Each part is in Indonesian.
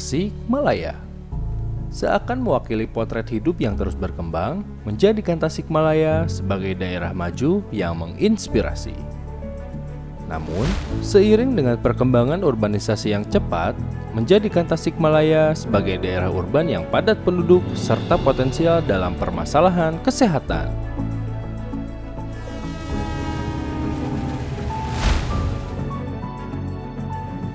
Tasikmalaya seakan mewakili potret hidup yang terus berkembang, menjadikan Tasikmalaya sebagai daerah maju yang menginspirasi. Namun, seiring dengan perkembangan urbanisasi yang cepat, menjadikan Tasikmalaya sebagai daerah urban yang padat penduduk serta potensial dalam permasalahan kesehatan.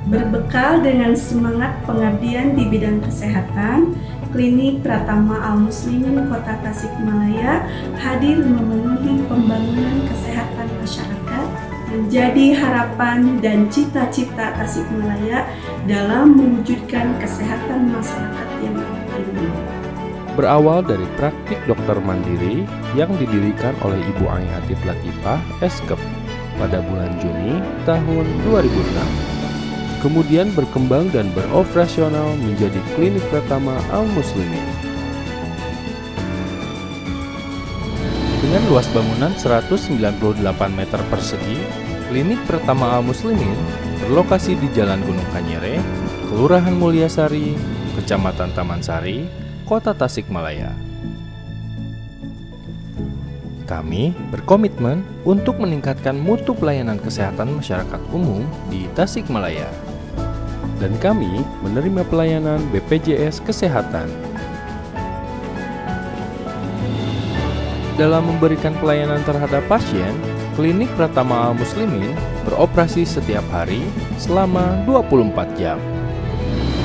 Berbekal dengan semangat pengabdian di bidang kesehatan, Klinik Pratama Al-Muslimin Kota Tasikmalaya hadir memenuhi pembangunan kesehatan masyarakat, menjadi harapan dan cita-cita Tasikmalaya dalam mewujudkan kesehatan masyarakat yang optimal. Berawal dari praktik dokter mandiri yang didirikan oleh Ibu Ai Hatip Latifah, Eskep, pada bulan Juni tahun 2006. Kemudian berkembang dan beroperasional menjadi Klinik Pratama Al-Muslimin. Dengan luas bangunan 198 meter persegi, Klinik Pratama Al-Muslimin berlokasi di Jalan Gunung Kanyere, Kelurahan Mulyasari, Kecamatan Taman Sari, Kota Tasikmalaya. Kami berkomitmen untuk meningkatkan mutu pelayanan kesehatan masyarakat umum di Tasikmalaya. Dan kami menerima pelayanan BPJS Kesehatan. Dalam memberikan pelayanan terhadap pasien, Klinik Pratama Al-Muslimin beroperasi setiap hari selama 24 jam.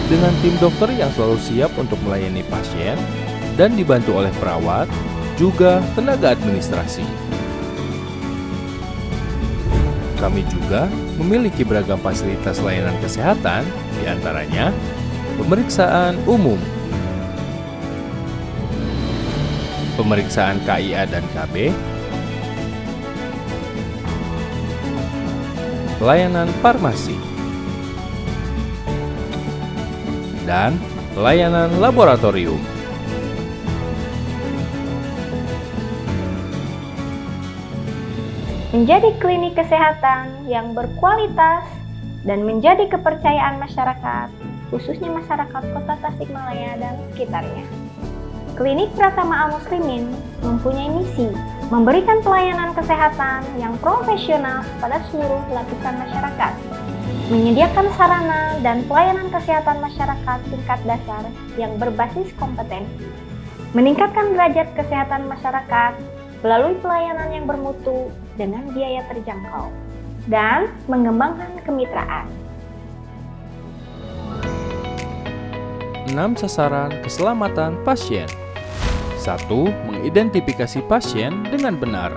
Dengan tim dokter yang selalu siap untuk melayani pasien dan dibantu oleh perawat, juga tenaga administrasi. Kami juga memiliki beragam fasilitas layanan kesehatan, diantaranya pemeriksaan umum, pemeriksaan KIA dan KB, pelayanan farmasi, dan pelayanan laboratorium. Menjadi klinik kesehatan yang berkualitas dan menjadi kepercayaan masyarakat, khususnya masyarakat Kota Tasikmalaya dan sekitarnya. Klinik Pratama Al-Muslimin mempunyai misi memberikan pelayanan kesehatan yang profesional pada seluruh lapisan masyarakat, menyediakan sarana dan pelayanan kesehatan masyarakat tingkat dasar yang berbasis kompetensi, meningkatkan derajat kesehatan masyarakat melalui pelayanan yang bermutu dengan biaya terjangkau, dan mengembangkan kemitraan. 6 sasaran keselamatan pasien. 1. Mengidentifikasi pasien dengan benar.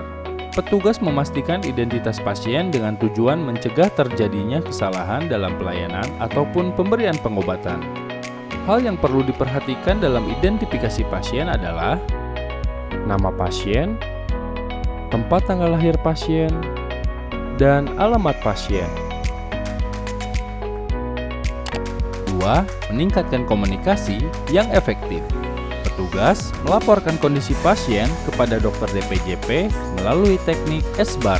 Petugas memastikan identitas pasien dengan tujuan mencegah terjadinya kesalahan dalam pelayanan ataupun pemberian pengobatan. Hal yang perlu diperhatikan dalam identifikasi pasien adalah nama pasien, tempat tanggal lahir pasien, dan alamat pasien. 2. Meningkatkan komunikasi yang efektif. Petugas melaporkan kondisi pasien kepada dokter DPJP melalui teknik SBAR.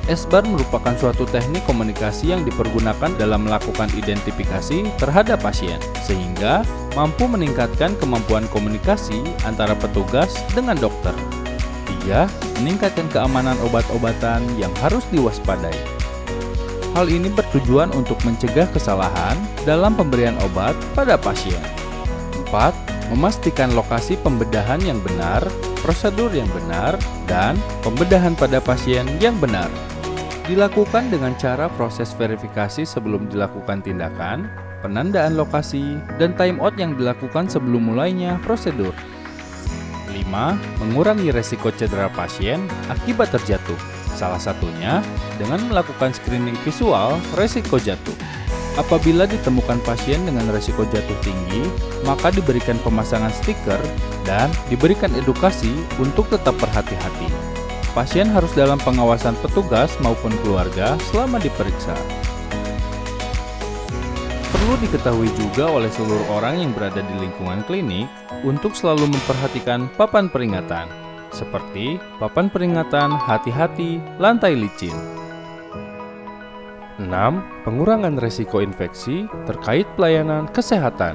SBAR merupakan suatu teknik komunikasi yang dipergunakan dalam melakukan identifikasi terhadap pasien, sehingga mampu meningkatkan kemampuan komunikasi antara petugas dengan dokter. 3. Meningkatkan keamanan obat-obatan yang harus diwaspadai. Hal ini bertujuan untuk mencegah kesalahan dalam pemberian obat pada pasien. 4. Memastikan lokasi pembedahan yang benar, prosedur yang benar, dan pembedahan pada pasien yang benar. Dilakukan dengan cara proses verifikasi sebelum dilakukan tindakan, penandaan lokasi, dan timeout yang dilakukan sebelum mulainya prosedur. 5. Mengurangi resiko cedera pasien akibat terjatuh. Salah satunya dengan melakukan screening visual resiko jatuh. Apabila ditemukan pasien dengan resiko jatuh tinggi, maka diberikan pemasangan stiker dan diberikan edukasi untuk tetap berhati-hati. Pasien harus dalam pengawasan petugas maupun keluarga selama diperiksa. Perlu diketahui juga oleh seluruh orang yang berada di lingkungan klinik untuk selalu memperhatikan papan peringatan, seperti papan peringatan hati-hati lantai licin. 6. Pengurangan risiko infeksi terkait pelayanan kesehatan.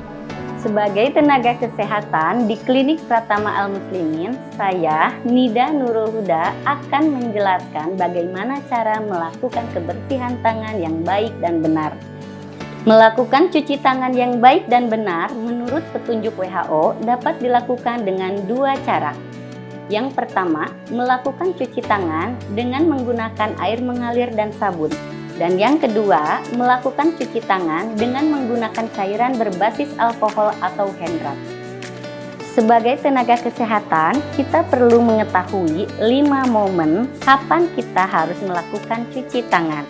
Sebagai tenaga kesehatan di Klinik Pratama Al-Muslimin, saya, Nida Nurul Huda, akan menjelaskan bagaimana cara melakukan kebersihan tangan yang baik dan benar. Melakukan cuci tangan yang baik dan benar menurut petunjuk WHO dapat dilakukan dengan dua cara. Yang pertama, melakukan cuci tangan dengan menggunakan air mengalir dan sabun. Dan yang kedua, melakukan cuci tangan dengan menggunakan cairan berbasis alkohol atau hand rub. Sebagai tenaga kesehatan, kita perlu mengetahui 5 momen kapan kita harus melakukan cuci tangan.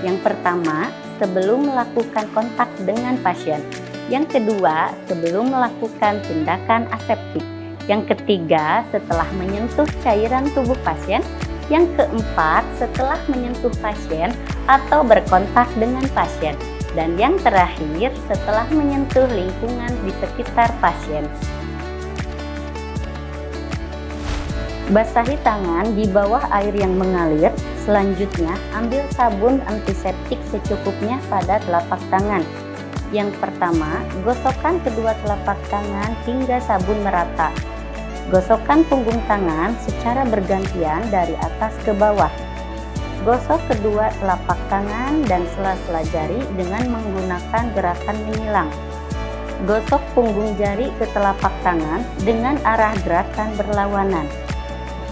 Yang pertama, sebelum melakukan kontak dengan pasien. Yang kedua, sebelum melakukan tindakan aseptik. Yang ketiga, setelah menyentuh cairan tubuh pasien. Yang keempat, setelah menyentuh pasien atau berkontak dengan pasien. Dan yang terakhir, setelah menyentuh lingkungan di sekitar pasien. Basahi tangan di bawah air yang mengalir. Selanjutnya, ambil sabun antiseptik secukupnya pada telapak tangan. Yang pertama, gosokkan kedua telapak tangan hingga sabun merata. Gosokkan punggung tangan secara bergantian dari atas ke bawah. Gosok kedua telapak tangan dan sela-sela jari dengan menggunakan gerakan menyilang. Gosok punggung jari ke telapak tangan dengan arah gerakan berlawanan.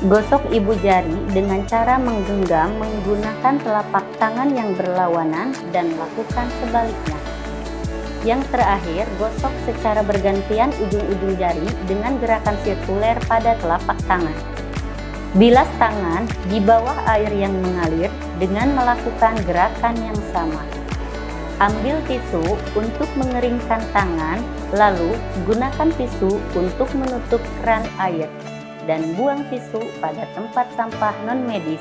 Gosok ibu jari dengan cara menggenggam menggunakan telapak tangan yang berlawanan dan lakukan sebaliknya. Yang terakhir, gosok secara bergantian ujung-ujung jari dengan gerakan sirkuler pada telapak tangan. Bilas tangan di bawah air yang mengalir dengan melakukan gerakan yang sama. Ambil tisu untuk mengeringkan tangan, lalu gunakan tisu untuk menutup keran air, dan buang tisu pada tempat sampah non-medis.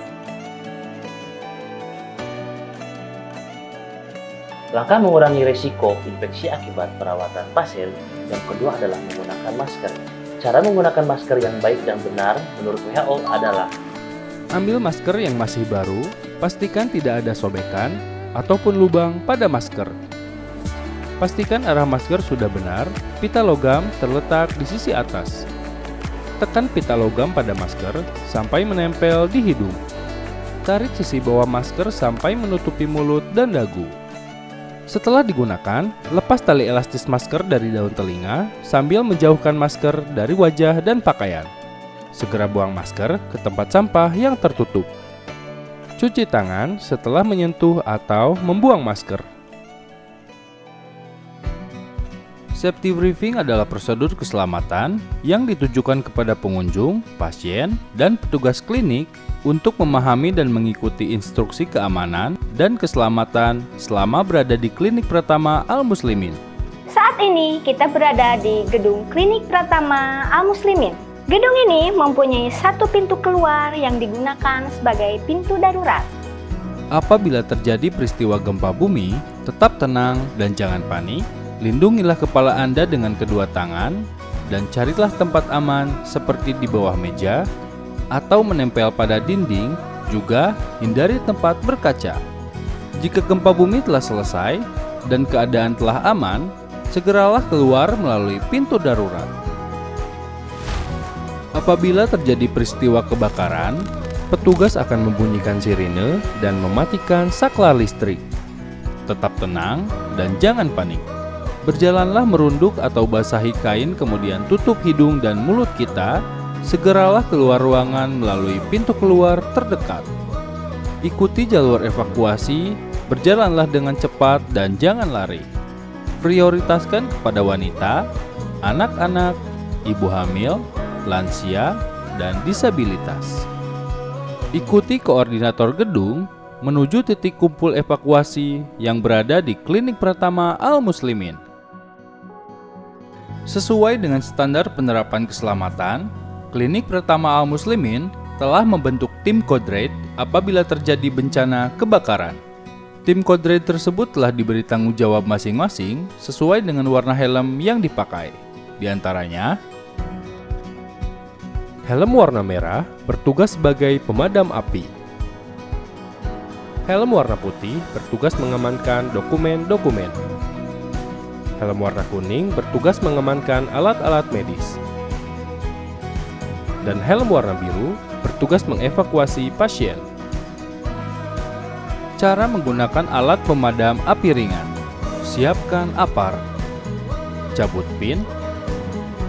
Langkah mengurangi risiko infeksi akibat perawatan pasien yang kedua adalah menggunakan masker. Cara menggunakan masker yang baik dan benar menurut WHO adalah: ambil masker yang masih baru, pastikan tidak ada sobekan ataupun lubang pada masker. Pastikan arah masker sudah benar, pita logam terletak di sisi atas. Tekan pita logam pada masker sampai menempel di hidung. Tarik sisi bawah masker sampai menutupi mulut dan dagu. Setelah digunakan, lepas tali elastis masker dari daun telinga sambil menjauhkan masker dari wajah dan pakaian. Segera buang masker ke tempat sampah yang tertutup. Cuci tangan setelah menyentuh atau membuang masker. Safety briefing adalah prosedur keselamatan yang ditujukan kepada pengunjung, pasien, dan petugas klinik untuk memahami dan mengikuti instruksi keamanan dan keselamatan selama berada di Klinik Pratama Al-Muslimin. Saat ini kita berada di gedung Klinik Pratama Al-Muslimin. Gedung ini mempunyai satu pintu keluar yang digunakan sebagai pintu darurat. Apabila terjadi peristiwa gempa bumi, tetap tenang dan jangan panik. Lindungilah kepala Anda dengan kedua tangan dan carilah tempat aman seperti di bawah meja atau menempel pada dinding, juga hindari tempat berkaca. Jika gempa bumi telah selesai dan keadaan telah aman, segeralah keluar melalui pintu darurat. Apabila terjadi peristiwa kebakaran, petugas akan membunyikan sirine dan mematikan saklar listrik. Tetap tenang dan jangan panik. Berjalanlah merunduk atau basahi kain, kemudian tutup hidung dan mulut kita. Segeralah keluar ruangan melalui pintu keluar terdekat. Ikuti jalur evakuasi, berjalanlah dengan cepat dan jangan lari. Prioritaskan kepada wanita, anak-anak, ibu hamil, lansia, dan disabilitas. Ikuti koordinator gedung menuju titik kumpul evakuasi yang berada di Klinik Pratama Al-Muslimin. Sesuai dengan standar penerapan keselamatan, Klinik Pratama Al-Muslimin telah membentuk tim Code Red apabila terjadi bencana kebakaran. Tim Code Red tersebut telah diberi tanggung jawab masing-masing sesuai dengan warna helm yang dipakai. Di antaranya, helm warna merah bertugas sebagai pemadam api. Helm warna putih bertugas mengamankan dokumen-dokumen. Helm warna kuning bertugas mengamankan alat-alat medis. Dan helm warna biru bertugas mengevakuasi pasien. Cara menggunakan alat pemadam api ringan. Siapkan apar. Cabut pin.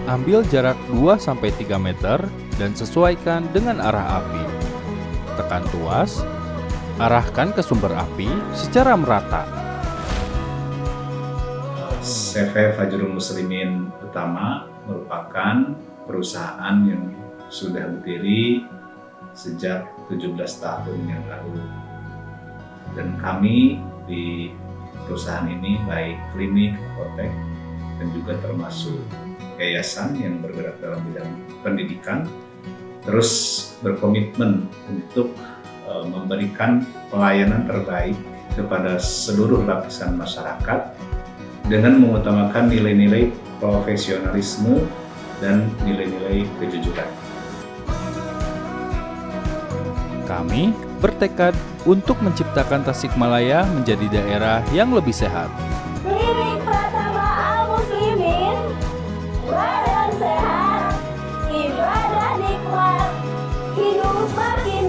Ambil jarak 2-3 meter dan sesuaikan dengan arah api. Tekan tuas. Arahkan ke sumber api secara merata. CV Fajrul Muslimin Utama merupakan perusahaan yang sudah berdiri sejak 17 tahun yang lalu. Dan kami di perusahaan ini baik klinik, apotek, dan juga termasuk yayasan yang bergerak dalam bidang pendidikan, terus berkomitmen untuk memberikan pelayanan terbaik kepada seluruh lapisan masyarakat dengan mengutamakan nilai-nilai profesionalisme dan nilai-nilai kejujuran. Kami bertekad untuk menciptakan Tasikmalaya menjadi daerah yang lebih sehat. Klinik Pratama Al-Muslimin, badan sehat, ibadah nikmat, hidup makin